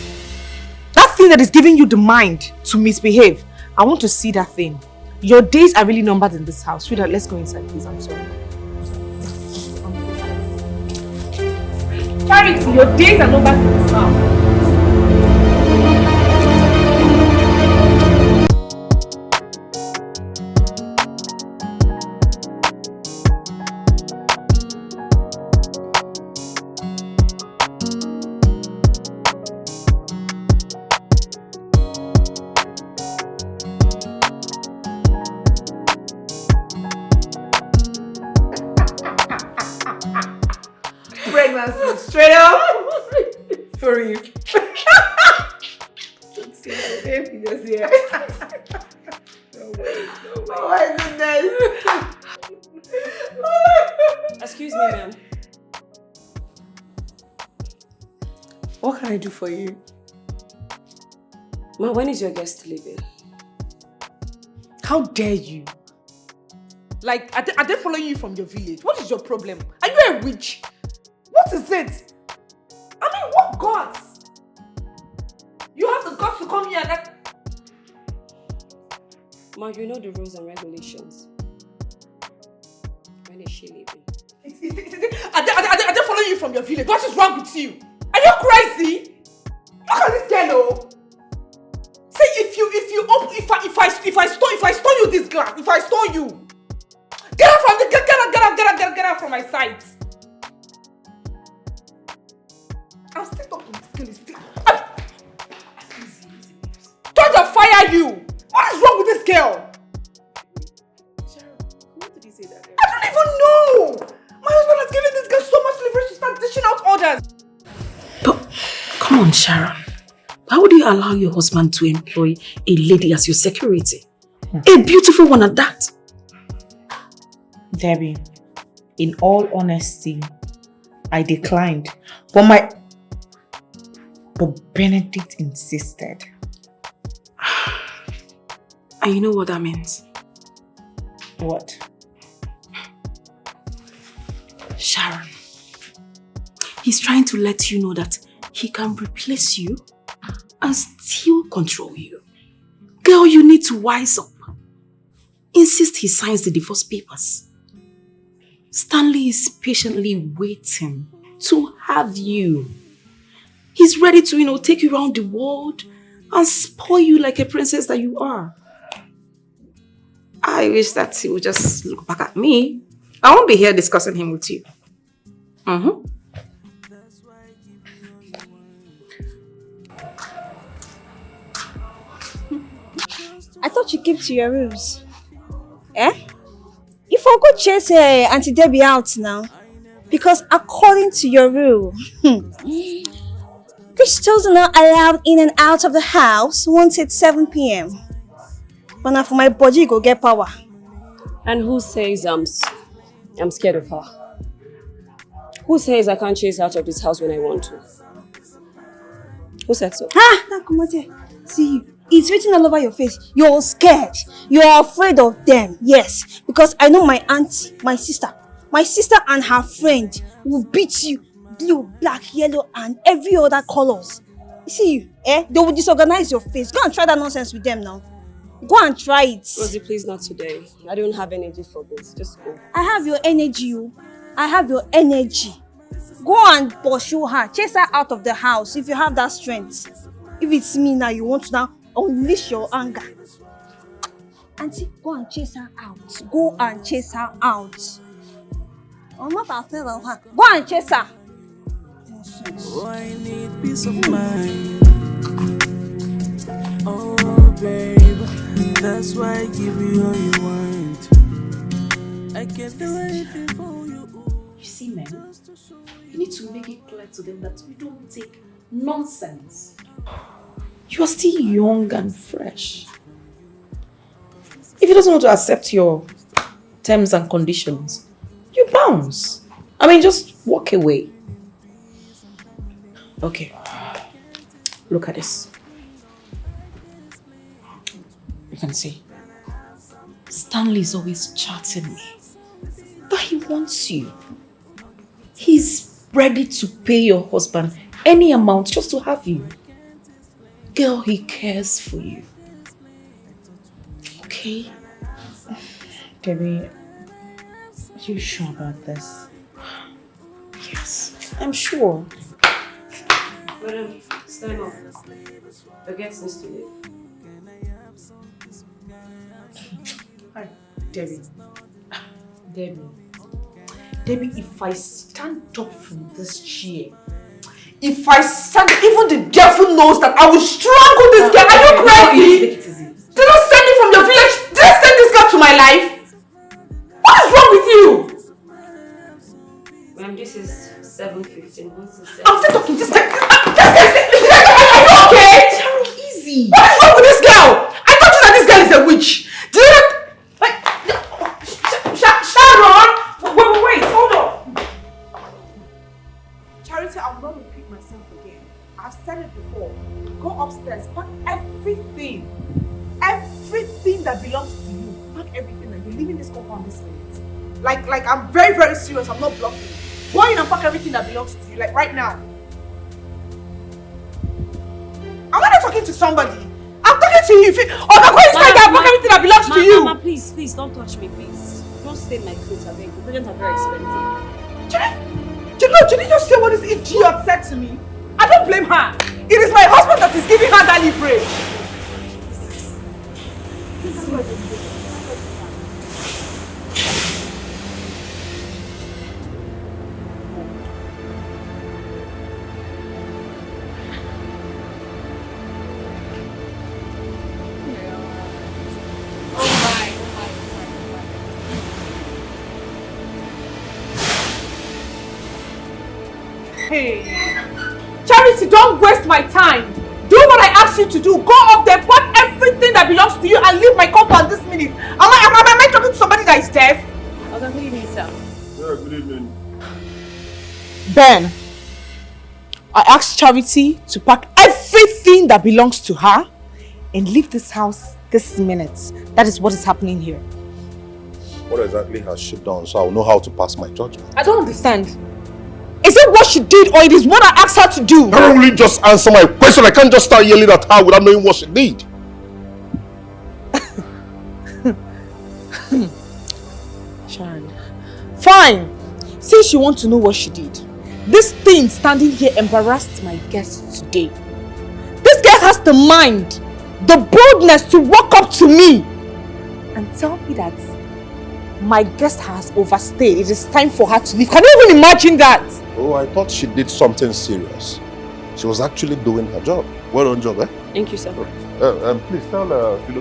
That thing that is giving you the mind to misbehave, I want to see that thing. Your days are really numbered in this house. Sweetheart, let's go inside, please. I'm sorry. Charity, your days are numbered in this house. Pregnancy, straight up. For you. Oh my goodness. Excuse me, ma'am. What can I do for you? Ma, when is your guest leaving? How dare you? Like, are they following you from your village? What is your problem? Are you a witch? What is it? I mean, what gods? You have the guts to come here and... Ma, you know the rules and regulations. When is she leaving? Are they following you from your village? What is wrong with you? Are you crazy? Look at this girl, oh. Say if I stole you this glass, if I stole you, get out from my sight. I'm still talking. This girl is still. Don't just fire you. What is wrong with this girl? What did he say that? I don't even know. My husband has given this girl so much leverage to start dishing out orders. But come on, Sharon. Why would you allow your husband to employ a lady as your security? A beautiful one at that. Debbie, in all honesty, I declined. But Benedict insisted. And you know what that means? What? Sharon. He's trying to let you know that he can replace you and still control you. Girl, you need to wise up. Insist he signs the divorce papers. Stanley is patiently waiting to have you. He's ready to, take you around the world and spoil you like a princess that you are. I wish that he would just look back at me. I won't be here discussing him with you. I thought you kept to your rules. Eh? You forgot chase Auntie Debbie out now. Because according to your rule, crystals are not allowed in and out of the house once it's 7 p.m. But now for my body, go get power. And who says I'm scared of her? Who says I can't chase her out of this house when I want to? Who said so? Now come on here. See you. It's written all over your face. You're scared. You're afraid of them. Yes. Because I know my auntie, my sister and her friend will beat you blue, black, yellow, and every other colors. You see you, They will disorganize your face. Go and try that nonsense with them now. Go and try it. Rosie, please not today. I don't have energy for this. Just go. I have your energy. I have your energy. Go and pursue her. Chase her out of the house if you have that strength. If it's me now, you want to now unleash your anger. Auntie, go and chase her out. Go and chase her out. I'm not afraid of her. Go and chase her. Oh, I need peace of mind. Oh, babe, that's why I give you all you want. I can't do anything for you. You see, men, you need to make it clear to them that we don't take nonsense. You are still young and fresh. If he doesn't want to accept your terms and conditions, you bounce. I mean, just walk away. Okay. Look at this. You can see. Stanley is always chatting me. But he wants you. He's ready to pay your husband any amount just to have you. Girl, he cares for you. Okay? Debbie, are you sure about this? Yes, I'm sure. Madam, stand up. The guest needs to leave. Hi, Debbie. Debbie, if I stand up from this chair, If I stand, even the devil knows that I will strangle this girl. Are you crazy? Take it easy. Did I send you from your village? Did I send this girl to my life? What is wrong with you? This is 7:15. What's the 7? I'm still talking. Are you okay? Sharon, easy. What is wrong with this girl? I told you that this girl is a witch. Do you not? Sharon! Wait, hold on. Charity, I will not repeat myself again. I've said it before. Go upstairs, pack everything that belongs to you. Pack everything and you're leaving this compound this minute. Like I'm very, very serious. I'm not bluffing. Go in and pack everything that belongs to you, like right now. I'm not talking to somebody. I'm talking to you. Go inside and pack everything that belongs to you. Mama, please, don't touch me, please. Don't stain my clothes, I beg. The presents are very expensive. Did you just say what this idiot said to me? I don't blame her. It is my husband that is giving her that leverage. This is what it is. Hey, Charity, don't waste my time. Do what I asked you to do. Go up there, pack everything that belongs to you and leave my compound this minute. Am I talking to somebody that is deaf? Okay, good evening, sir. Yeah, good evening. Ben, I asked Charity to pack everything that belongs to her and leave this house this minute. That is what is happening here. What exactly has she done so I'll know how to pass my judgment? I don't understand. Is it what she did or it is what I asked her to do? Don't really just answer my question. I can't just start yelling at her without knowing what she did. Sharon. Fine. Since you want to know what she did, this thing standing here embarrassed my guests today. This girl has the mind, the boldness to walk up to me and tell me that my guest has overstayed. It is time for her to leave. Can you even imagine that? Oh, I thought she did something serious. She was actually doing her job. Well done job, eh? Thank you, sir. Please tell Philo to go.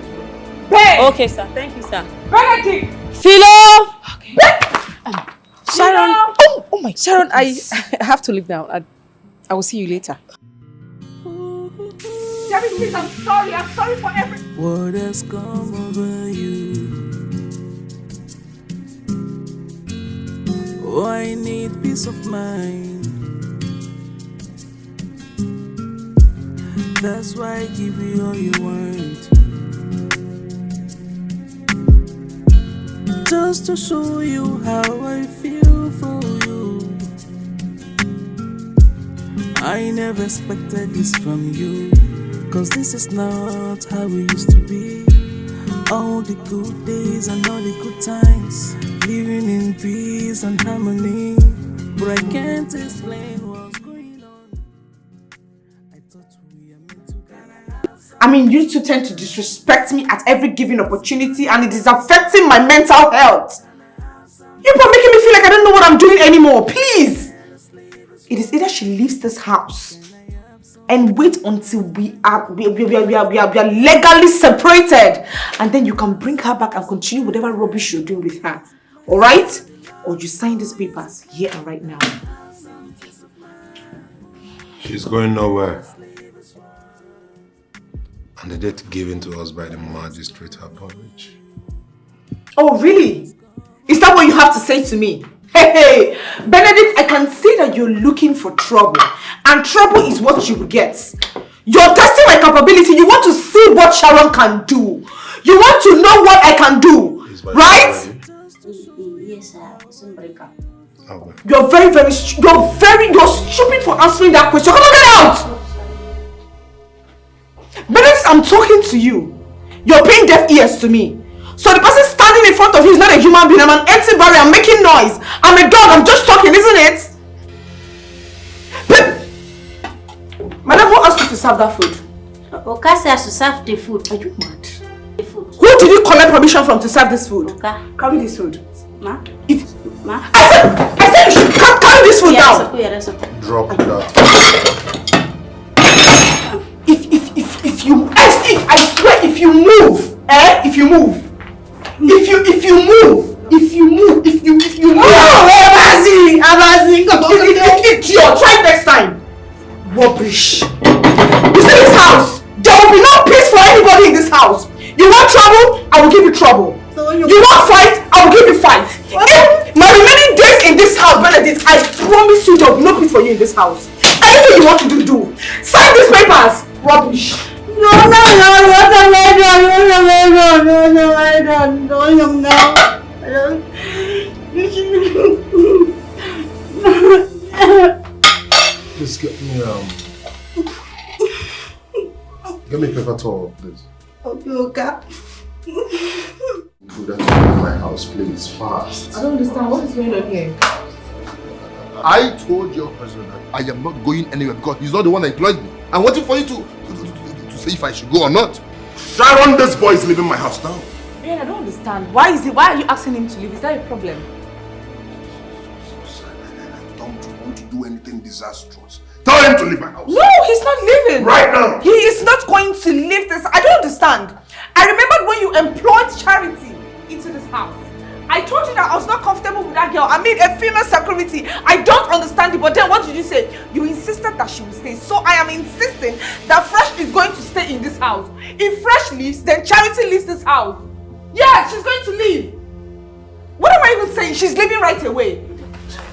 Ben! Okay, sir. Thank you, sir. Benedict! Philo! Okay. Sharon! Oh my Sharon, I have to leave now. I will see you later. Debbie, please, I'm sorry. I'm sorry for everything. What has come over you? Oh, I need peace of mind. That's why I give you all you want. Just to show you how I feel for you. I never expected this from you, 'cause this is not how we used to be. All the good days and all the good times, living in peace and harmony. But I can't explain what's going on. I thought we are meant to be. I mean, you two tend to disrespect me at every given opportunity and it is affecting my mental health. You're making me feel like I don't know what I'm doing anymore. Please. It is either she leaves this house and wait until we are legally separated, and then you can bring her back and continue whatever rubbish you're doing with her. Alright? Or you sign these papers here and right now. She's going nowhere. And the date given to us by the magistrate her porridge. Oh, really? Is that what you have to say to me? Hey, Benedict, I can see that you're looking for trouble. And trouble is what you get. You're testing my capability. You want to see what Sharon can do. You want to know what I can do. Right? Yes, sir. Oh, you're you're stupid for answering that question. Come on, get out! Benedict, I'm talking to you. You're paying deaf ears to me. So the person standing in front of you is not a human being. I'm an empty barrier. I'm making noise. I'm a dog. I'm just talking, isn't it? But, Madam, who asked you to serve that food? Okasi has to serve the food. Are you mad? The food. Who did you collect permission from to serve this food? Okay. Carry this food. Ma? Ma? I said you should carry this food down. Drop that. If you move, if you move, Abazi, idiot! Try it next time! Rubbish! You see this house? There will be no peace for anybody in this house! You want trouble? I will give you trouble! You want fight? I will give you fight! If my remaining days in this house, Benedict, I promise you there will be no peace for you in this house! Anything you want to do, do! Sign these papers! Rubbish! No, I don't. Please get me a paper towel, please. Okay. Put that in my house, please, fast. I don't understand. What is going on here? I told your husband that I am not going anywhere because he's not the one that employed me. I'm waiting for you to say if I should go or not. Sharon, this boy is leaving my house now. Man, I don't understand. Why are you asking him to leave? Is that a problem? I don't want to do anything disastrous. Tell him to leave my house. No, he's not leaving. Right now. He is not going to leave this. I don't understand. I remembered when you employed Charity into this house. I told you that I was not comfortable with that girl. I mean, a female security. I don't understand it. But then what did you say? You insisted that she will stay. So I am insisting that Fresh is going to stay in this house. If Fresh leaves, then Charity leaves this house. Yeah, she's going to leave. What am I even saying? She's leaving right away.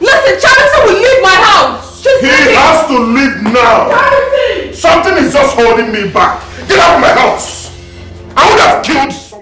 Listen, Charity will leave my house. She's leaving. He has to leave now. Charity! Something is just holding me back. Get out of my house.